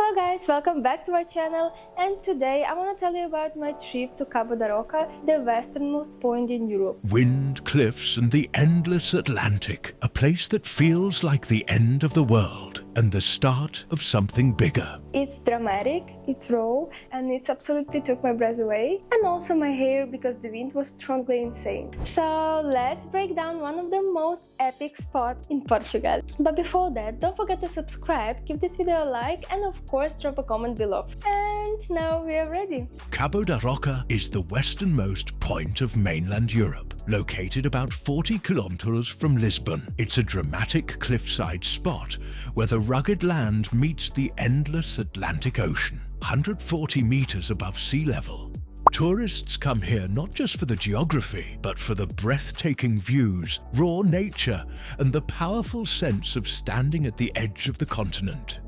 Hello guys, welcome back to my channel, and today I want to tell you about my trip to Cabo da Roca, the westernmost point in Europe. Wind, cliffs and the endless Atlantic, a place that feels like the end of the world and the start of something bigger. It's dramatic, it's raw, and it absolutely took my breath away, and also my hair because the wind was strongly insane. So let's break down one of the most epic spots in Portugal. But before that, don't forget to subscribe, give this video a like, and of course drop a comment below. And now we are ready. Cabo da Roca is the westernmost point of mainland Europe, located about 40 kilometers from Lisbon. It's a dramatic cliffside spot where the rugged land meets the endless Atlantic Ocean, 140 meters above sea level. Tourists come here not just for the geography, but for the breathtaking views, raw nature, and the powerful sense of standing at the edge of the continent.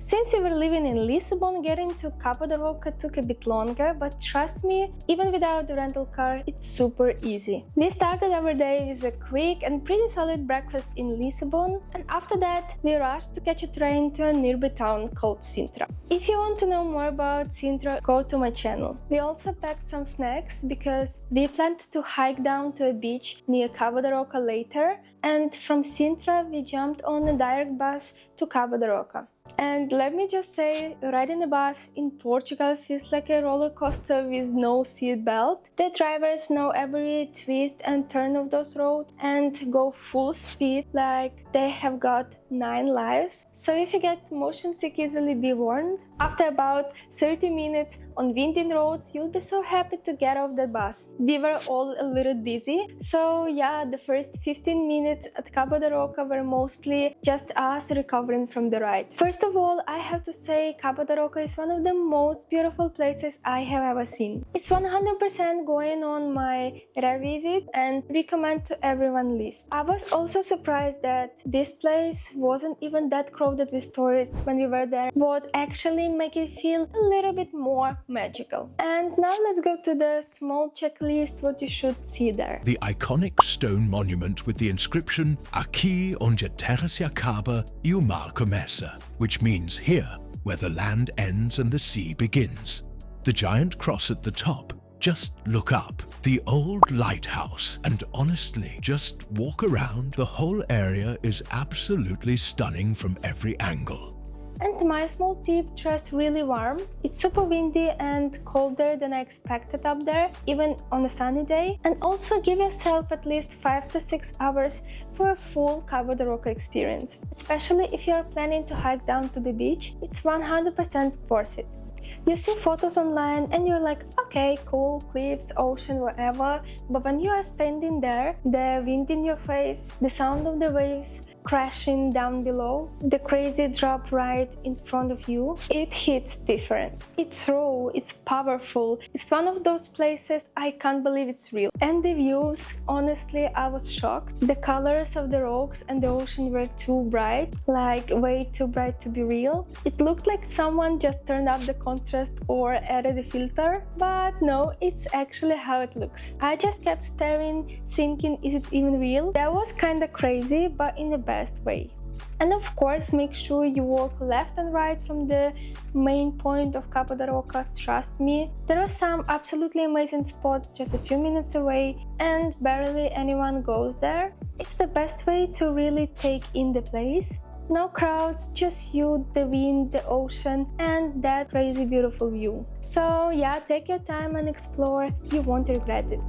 Since we were living in Lisbon, getting to Cabo da Roca took a bit longer, but trust me, even without the rental car, it's super easy. We started our day with a quick and pretty solid breakfast in Lisbon, and after that, we rushed to catch a train to a nearby town called Sintra. If you want to know more about Sintra, go to my channel. We also packed some snacks because we planned to hike down to a beach near Cabo da Roca later, and from Sintra we jumped on a direct bus to Cabo da Roca. And let me just say, riding a bus in Portugal feels like a roller coaster with no seat belt. The drivers know every twist and turn of those roads and go full speed like they have got 9 lives. So if you get motion sick, easily be warned. After about 30 minutes on winding roads, you'll be so happy to get off the bus. We were all a little dizzy. So yeah, the first 15 minutes at Cabo da Roca were mostly just us recovering from the ride. First of all, I have to say Cabo da Roca is one of the most beautiful places I have ever seen. It's 100% going on my revisit and recommend to everyone list. I was also surprised that this place wasn't even that crowded with tourists when we were there, what actually make it feel a little bit more magical. And now let's go to the small checklist what you should see there. The iconic stone monument with the inscription Aqui onde a terra se acaba e o mar começa, which means here where the land ends and the sea begins. The giant cross at the top, just look up. The old lighthouse, and honestly, just walk around. The whole area is absolutely stunning from every angle. And my small tip, dress really warm. It's super windy and colder than I expected up there, even on a sunny day. And also give yourself at least 5 to 6 hours for a full Cabo da Roca experience. Especially if you are planning to hike down to the beach, it's 100% worth it. You see photos online and you're like, okay, cool, cliffs, ocean, whatever. But when you are standing there, the wind in your face, the sound of the waves crashing down below, the crazy drop right in front of you, it hits different. It's raw, it's powerful. It's one of those places I can't believe it's real. And the views, honestly, I was shocked. The colors of the rocks and the ocean were too bright, like way too bright to be real. It looked like someone just turned up the contrast or added a filter, but no, it's actually how it looks. I just kept staring, thinking, is it even real? That was kinda crazy, but in the best way. And of course, make sure you walk left and right from the main point of Cabo da Roca. Trust me, there are some absolutely amazing spots just a few minutes away and barely anyone goes there. It's the best way to really take in the place. No crowds, just you, the wind, the ocean, and that crazy beautiful view. So yeah, take your time and explore, you won't regret it.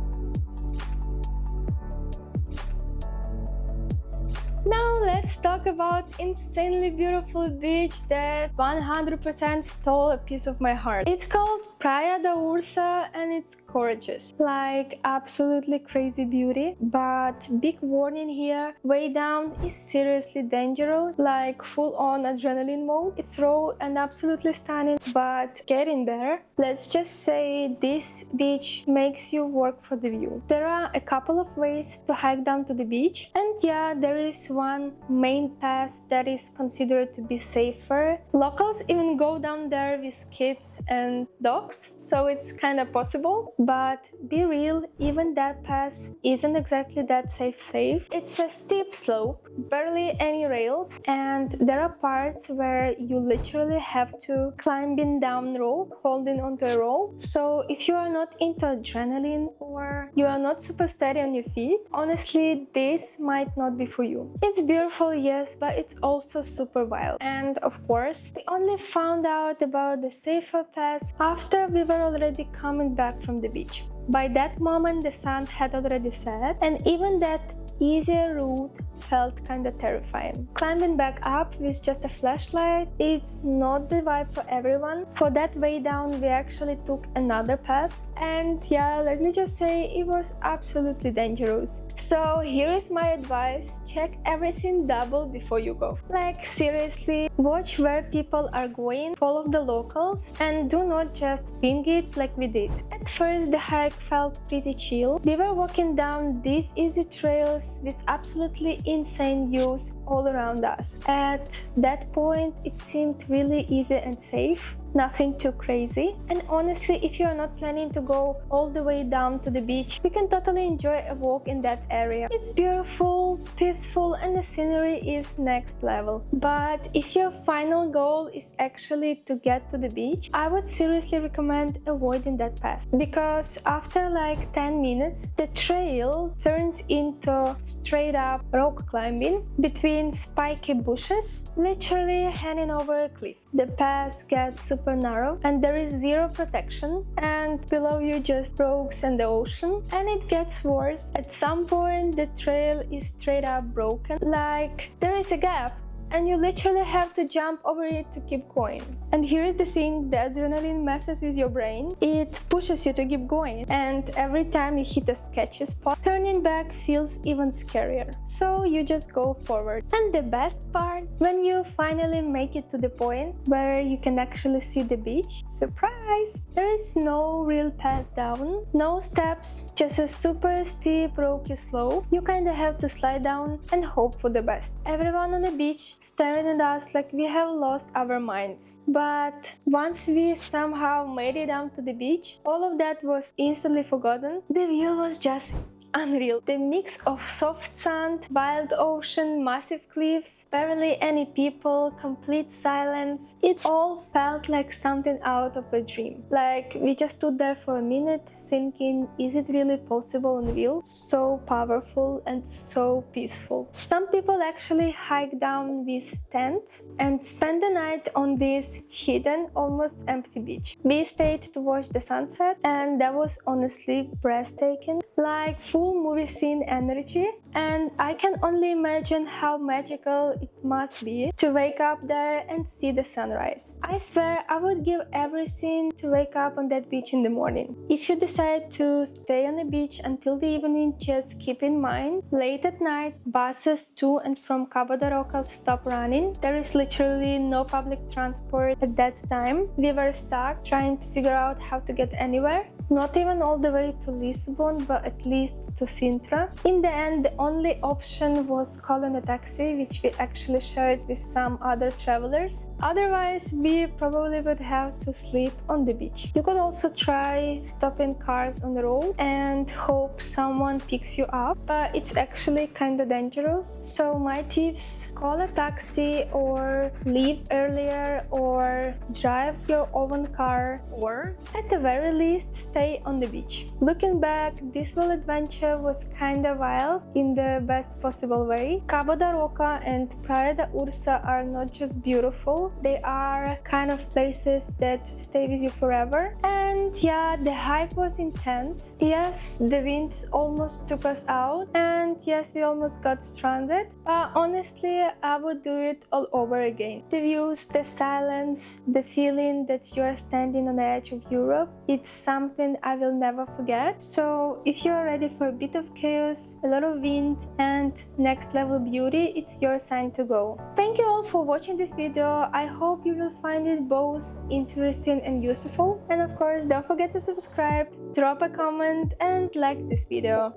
Now let's talk about insanely beautiful beach that 100% stole a piece of my heart. It's called Praia da Ursa and it's gorgeous, like absolutely crazy beauty. But big warning here, way down is seriously dangerous, like full on adrenaline mode. It's raw and absolutely stunning, but getting there, let's just say this beach makes you work for the view. There are a couple of ways to hike down to the beach, and yeah, there is one main path that is considered to be safer. Locals even go down there with kids and dogs. hills, so it's kind of possible. But be real, even that pass isn't exactly that safe. It's a steep slope, barely any rails, and there are parts where you literally have to climbing down rope, holding onto a rope. So if you are not into adrenaline or you are not super steady on your feet, honestly, this might not be for you. It's beautiful, yes, but it's also super wild. And of course, we only found out about the safer pass after we were already coming back from the beach. By that moment, the sun had already set, and even that easier route felt kinda terrifying. Climbing back up with just a flashlight, it's not the vibe for everyone. For that way down, we actually took another pass, and yeah, let me just say, it was absolutely dangerous. So here is my advice: check everything double before you go. Like seriously, watch where people are going, follow the locals, and do not just wing it like we did. At first, the hike felt pretty chill. We were walking down these easy trails with absolutely insane views all around us. At that point, it seemed really easy and safe. Nothing too crazy. And honestly, if you are not planning to go all the way down to the beach, you can totally enjoy a walk in that area. It's beautiful, peaceful, and the scenery is next level. But if your final goal is actually to get to the beach, I would seriously recommend avoiding that pass, because after like 10 minutes, the trail turns into straight up rock climbing between spiky bushes, literally hanging over a cliff. The pass gets super narrow and there is zero protection, and below you just rocks and the ocean. And it gets worse. At some point the trail is straight up broken, like there is a gap and you literally have to jump over it to keep going. And here is the thing: the adrenaline messes with your brain. It pushes you to keep going, and every time you hit a sketchy spot, turning back feels even scarier. So you just go forward. And the best part, when you finally make it to the point where you can actually see the beach, surprise! There is no real pass down, no steps, just a super steep rocky slope. You kinda have to slide down and hope for the best. Everyone on the beach staring at us like we have lost our minds. But once we somehow made it down to the beach, all of that was instantly forgotten. The view was just unreal. The mix of soft sand, wild ocean, massive cliffs, barely any people, complete silence. It all felt like something out of a dream. Like we just stood there for a minute thinking, is it really possible and real? So powerful and so peaceful. Some people actually hike down with tents and spend the night on this hidden, almost empty beach. We stayed to watch the sunset, and that was honestly breathtaking, like full movie scene energy. And I can only imagine how magical it must be to wake up there and see the sunrise. I swear I would give everything to wake up on that beach in the morning. If you decide to stay on the beach until the evening, just keep in mind, late at night, buses to and from Cabo da Roca stop running. There is literally no public transport at that time. We were stuck trying to figure out how to get anywhere. Not even all the way to Lisbon, but at least to Sintra. In the end, the only option was calling a taxi, which we actually shared with some other travelers. Otherwise, we probably would have to sleep on the beach. You could also try stopping cars on the road and hope someone picks you up, but it's actually kinda dangerous. So my tips: call a taxi or leave earlier or drive your own car, or at the very least stay on the beach. Looking back, this whole adventure was kinda wild in the best possible way. Cabo da Roca and Praia da Ursa are not just beautiful, they are kind of places that stay with you forever. And yeah, the hike was intense. Yes, the wind almost took us out, and yes, we almost got stranded, but honestly, I would do it all over again. The views, the silence, the feeling that you are standing on the edge of Europe, it's something I will never forget. So if you are ready for a bit of chaos, a lot of wind, and next level beauty, it's your sign to go. Thank you all for watching this video. I hope you will find it both interesting and useful. And of course, don't forget to subscribe, drop a comment, and like this video.